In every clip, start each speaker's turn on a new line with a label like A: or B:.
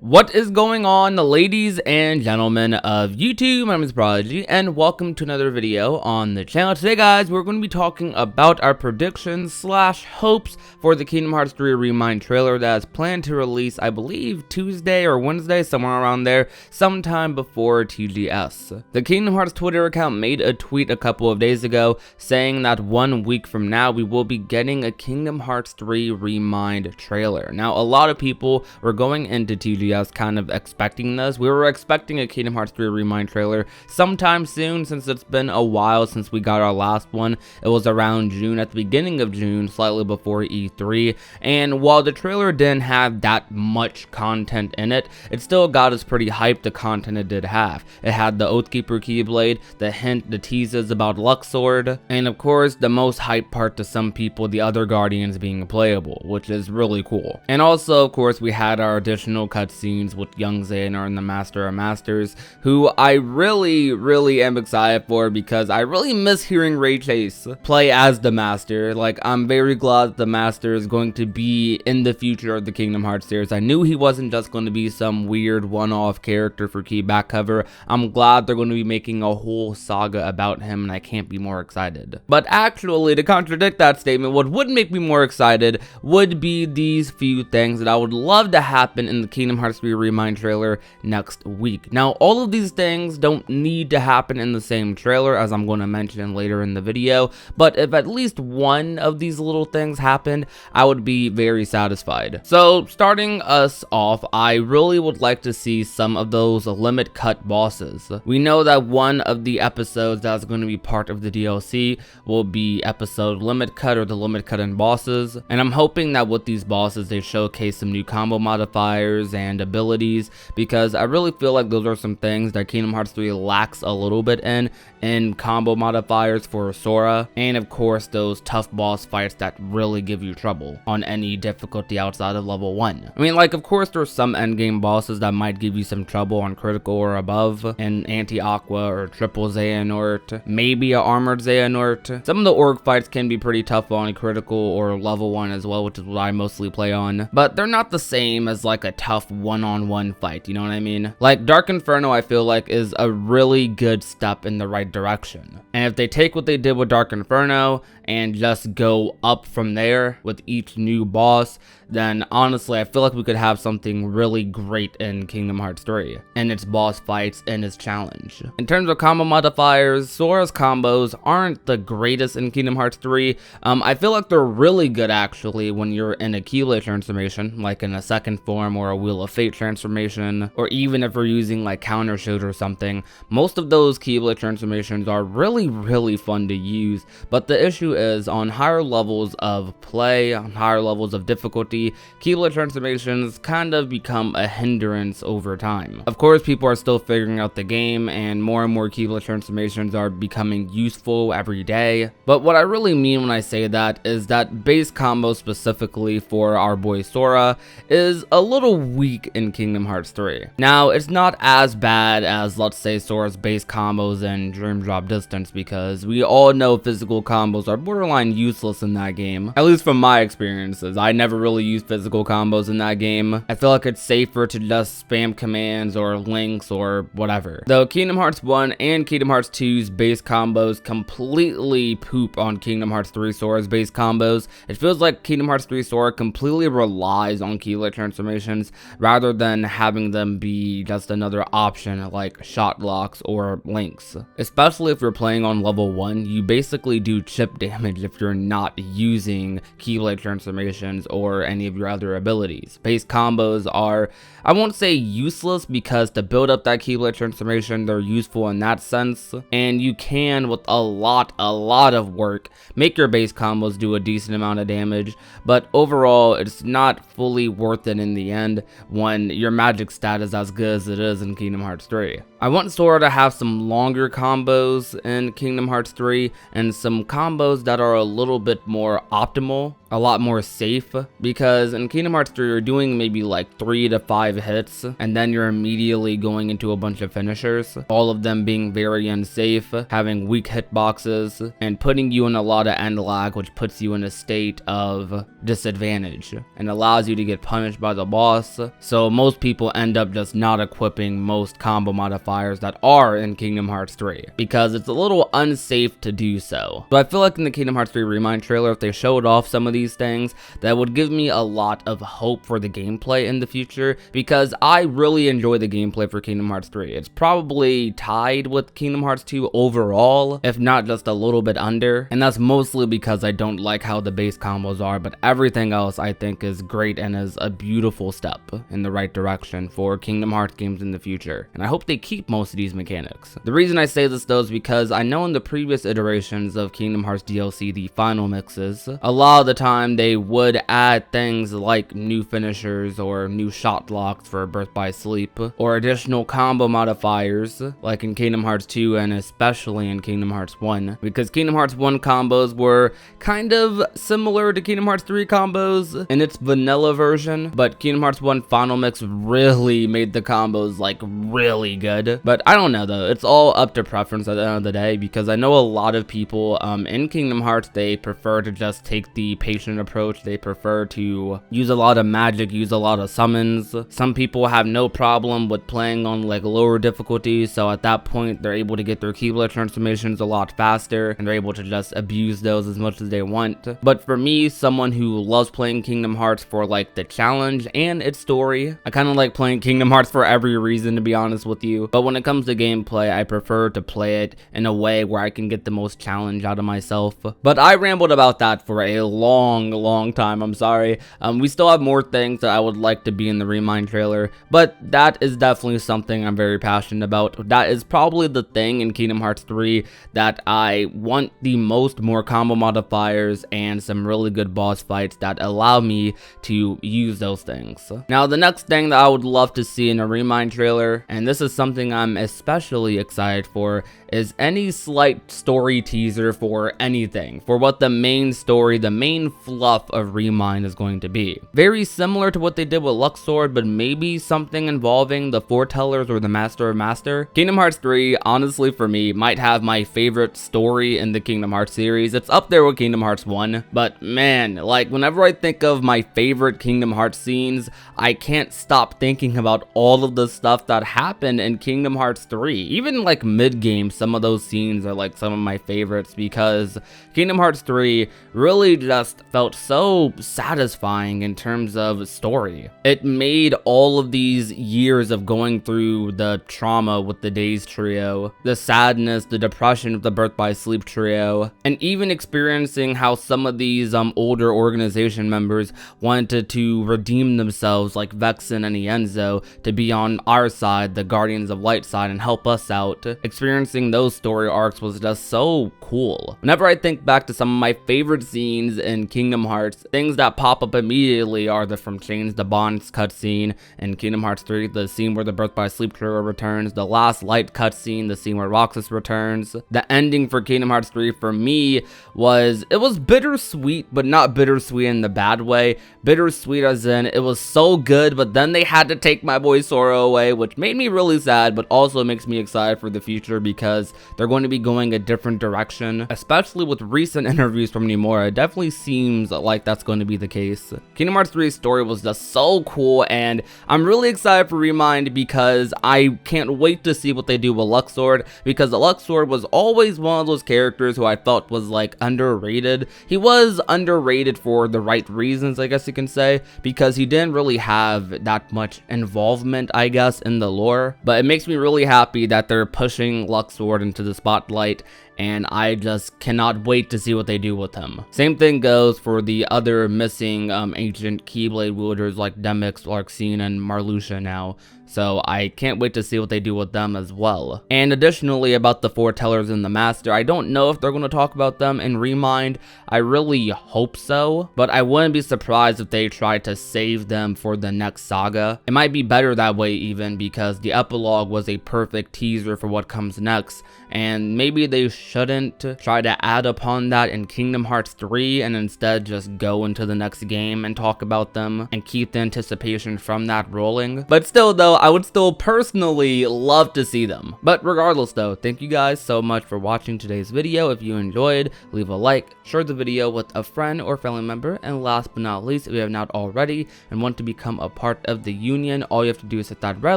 A: What is going on, ladies and gentlemen of YouTube? My name is Prodigy, and welcome to another video on the channel. Today, guys, we're going to be talking about our predictions slash hopes for the Kingdom Hearts 3 ReMIND trailer that is planned to release, I believe, Tuesday or Wednesday, somewhere around there, sometime before TGS. The Kingdom Hearts Twitter account made a tweet a couple of days ago saying that 1 week from now, we will be getting a Kingdom Hearts 3 ReMIND trailer. Now, a lot of people were going into TGS kind of expecting this. We were expecting a Kingdom Hearts 3 ReMIND trailer sometime soon, since it's been a while since we got our last one. It was around June, at the beginning of June, slightly before E3, and while the trailer didn't have that much content in it, it still got us pretty hyped. The content it did have. It had the Oathkeeper Keyblade, the hint, the teases about Luxord, and of course the most hype part to some people, the other Guardians being playable, which is really cool. And also, of course, we had our additional cutscenes with young Xehanort and the Master of Masters, who I really am excited for, because I really miss hearing Ray Chase play as the Master. Like, I'm very glad the Master is going to be in the future of the Kingdom Hearts series. I knew he wasn't just going to be some weird one-off character for key back cover. I'm glad they're going to be making a whole saga about him, and I can't be more excited. But actually, to contradict that statement, what would make me more excited would be these few things that I would love to happen in the Kingdom Hearts 3 ReMIND trailer next week. Now, all of these things don't need to happen in the same trailer, as I'm going to mention later in the video, but if at least one of these little things happened, I would be very satisfied. So, starting us off, I really would like to see some of those limit cut bosses. We know that one of the episodes that's going to be part of the DLC will be episode limit cut, or the limit cut in bosses, and I'm hoping that with these bosses they showcase some new combo modifiers and abilities, because I really feel like those are some things that Kingdom Hearts 3 lacks a little bit in combo modifiers for Sora, and of course those tough boss fights that really give you trouble on any difficulty outside of level 1. I mean, like, of course there's some endgame bosses that might give you some trouble on critical or above, and anti-aqua or triple Xehanort, maybe a armored Xehanort. Some of the orc fights can be pretty tough on critical or level 1 as well, which is what I mostly play on, but they're not the same as like a tough one-on-one fight, you know what I mean? Like, Dark Inferno, I feel like, is a really good step in the right direction, and if they take what they did with Dark Inferno and just go up from there with each new boss, then honestly I feel like we could have something really great in Kingdom Hearts 3 and its boss fights and its challenge. In terms of combo modifiers, Sora's combos aren't the greatest in Kingdom Hearts 3. I feel like they're really good actually when you're in a Keyblade transformation, like in a second form or a Wheel of Fate transformation, or even if we're using like counter shoot or something. Most of those Keyblade transformations are really fun to use, but the issue is on higher levels of play, on higher levels of difficulty, Keyblade transformations kind of become a hindrance over time. Of course, people are still figuring out the game, and more Keyblade transformations are becoming useful every day, but what I really mean when I say that is that base combo specifically for our boy Sora is a little weak in Kingdom Hearts 3. Now, it's not as bad as, let's say, Sora's base combos in Dream Drop Distance, because we all know physical combos are borderline useless in that game, at least from my experiences. I never really used physical combos in that game. I feel like it's safer to just spam commands or links or whatever. Though Kingdom Hearts 1 and Kingdom Hearts 2's base combos completely poop on Kingdom Hearts 3 Sora's base combos, it feels like Kingdom Hearts 3 Sora completely relies on Keyblade transformations rather than having them be just another option like shot locks or links. Especially if you're playing on level 1, you basically do chip damage if you're not using Keyblade transformations or any of your other abilities. Base combos are, I won't say useless, because to build up that Keyblade transformation, they're useful in that sense, and you can, with a lot of work, make your base combos do a decent amount of damage, but overall it's not fully worth it in the end when your magic stat is as good as it is in Kingdom Hearts 3. I want Sora to have some longer combos in Kingdom Hearts 3, and some combos that are a little bit more optimal. a lot more safe, because in Kingdom Hearts 3 you're doing maybe like 3 to 5 hits and then you're immediately going into a bunch of finishers, all of them being very unsafe, having weak hitboxes, and putting you in a lot of end lag, which puts you in a state of disadvantage and allows you to get punished by the boss. So most people end up just not equipping most combo modifiers that are in Kingdom Hearts 3 because it's a little unsafe to do so. So I feel like in the Kingdom Hearts 3 ReMIND trailer, if they showed off some of these things, that would give me a lot of hope for the gameplay in the future, because I really enjoy the gameplay for Kingdom Hearts 3. It's probably tied with Kingdom Hearts 2 overall, if not just a little bit under, and that's mostly because I don't like how the base combos are, but everything else I think is great and is a beautiful step in the right direction for Kingdom Hearts games in the future, and I hope they keep most of these mechanics. The reason I say this though is because I know in the previous iterations of Kingdom Hearts DLC, the final mixes, a lot of the time they would add things like new finishers or new shot locks for Birth by Sleep, or additional combo modifiers like in Kingdom Hearts 2 and especially in Kingdom Hearts 1, because Kingdom Hearts 1 combos were kind of similar to Kingdom Hearts 3 combos in its vanilla version, but Kingdom Hearts 1 final mix really made the combos like really good. But I don't know though, it's all up to preference at the end of the day, because I know a lot of people in Kingdom Hearts, they prefer to just take the patient approach. They prefer to use a lot of magic, use a lot of summons. Some people have no problem with playing on like lower difficulty, so at that point they're able to get their Keyblade transformations a lot faster and they're able to just abuse those as much as they want. But for me, someone who loves playing Kingdom Hearts for like the challenge and its story, I kind of like playing Kingdom Hearts for every reason, to be honest with you. But when it comes to gameplay, I prefer to play it in a way where I can get the most challenge out of myself. But I rambled about that for a long time, I'm sorry. We still have more things that I would like to be in the ReMIND trailer, but that is definitely something I'm very passionate about. That is probably the thing in Kingdom Hearts 3 that I want the most, more combo modifiers and some really good boss fights that allow me to use those things. Now, the next thing that I would love to see in a ReMIND trailer, and this is something I'm especially excited for, is any slight story teaser for anything, for what the main story, the main fluff of ReMIND is going to be. Very similar to what they did with Luxord, but maybe something involving the Foretellers or the Master of Master. Kingdom Hearts 3, honestly for me, might have my favorite story in the Kingdom Hearts series. It's up there with Kingdom Hearts 1, but man, like whenever I think of my favorite Kingdom Hearts scenes, I can't stop thinking about all of the stuff that happened in Kingdom Hearts 3. Even like mid-game, some of those scenes are like some of my favorites, because Kingdom Hearts 3 really just felt so satisfying in terms of story. It made all of these years of going through the trauma with the Days trio, the sadness, the depression of the Birth by Sleep trio, and even experiencing how some of these older organization members wanted to redeem themselves, like Vexen and Ienzo, to be on our side, the Guardians of Light side, and help us out. Experiencing those story arcs was just so cool. Whenever I think back to some of my favorite scenes in Kingdom Hearts, things that pop up immediately are the From Chains to Bonds cutscene in Kingdom Hearts 3, the scene where the Birth by Sleep trio returns, the Last Light cutscene, the scene where Roxas returns. The ending for Kingdom Hearts 3 for me was bittersweet, but not bittersweet in the bad way. Bittersweet as in it was so good, but then they had to take my boy Sora away, which made me really sad, but also makes me excited for the future because they're going to be going a different direction, especially with recent interviews from Nomura. It definitely seems like that's going to be the case. Kingdom Hearts 3's story was just so cool, and I'm really excited for ReMIND because I can't wait to see what they do with Luxord, because Luxord was always one of those characters who I felt was like underrated. He was underrated for the right reasons, I guess you can say, because he didn't really have that much involvement, I guess, in the lore, but it makes me really happy that they're pushing Luxord into the spotlight, and I just cannot wait to see what they do with him. Same thing goes for the other missing ancient Keyblade wielders like Demyx, Larxene, and Marluxia now. so I can't wait to see what they do with them as well. And additionally, about the foretellers in the master, I don't know if they're going to talk about them in ReMIND. I really hope so, but I wouldn't be surprised if they try to save them for the next saga. It might be better that way even, because the epilogue was a perfect teaser for what comes next, and maybe they shouldn't try to add upon that in Kingdom Hearts 3 and instead just go into the next game and talk about them and keep the anticipation from that rolling. But still though, I would still personally love to see them. But regardless though, thank you guys so much for watching today's video. If you enjoyed, leave a like, share the video with a friend or family member, and last but not least, if you have not already and want to become a part of the union, all you have to do is hit that red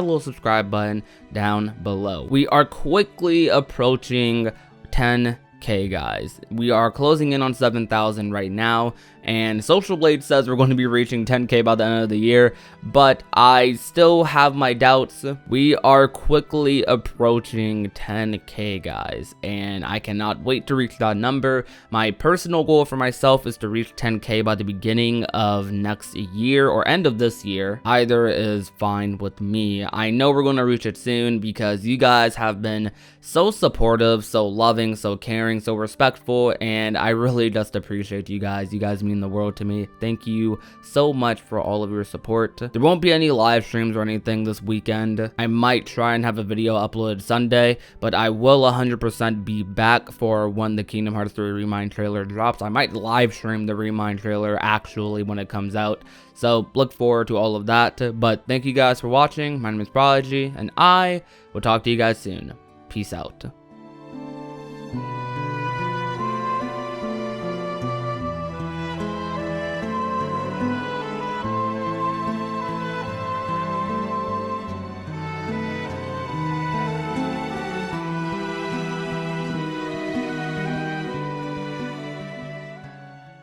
A: little subscribe button down below. We are quickly approaching 10K, guys. We are closing in on 7,000 right now, and Social Blade says we're going to be reaching 10K by the end of the year, but I still have my doubts. We are quickly approaching 10K, guys, and I cannot wait to reach that number. My personal goal for myself is to reach 10K by the beginning of next year or end of this year. Either is fine with me. I know we're going to reach it soon because you guys have been so supportive, so loving, so caring, so respectful, and I really just appreciate you guys. You guys mean the world to me. Thank you so much for all of your support. There won't be any live streams or anything this weekend. I might try and have a video uploaded Sunday, but I will 100% be back for when the Kingdom Hearts 3 ReMIND trailer drops. I might live stream the ReMIND trailer actually when it comes out, so look forward to all of that. But thank you guys for watching. My name is Prodigy, and I will talk to you guys soon. Peace out.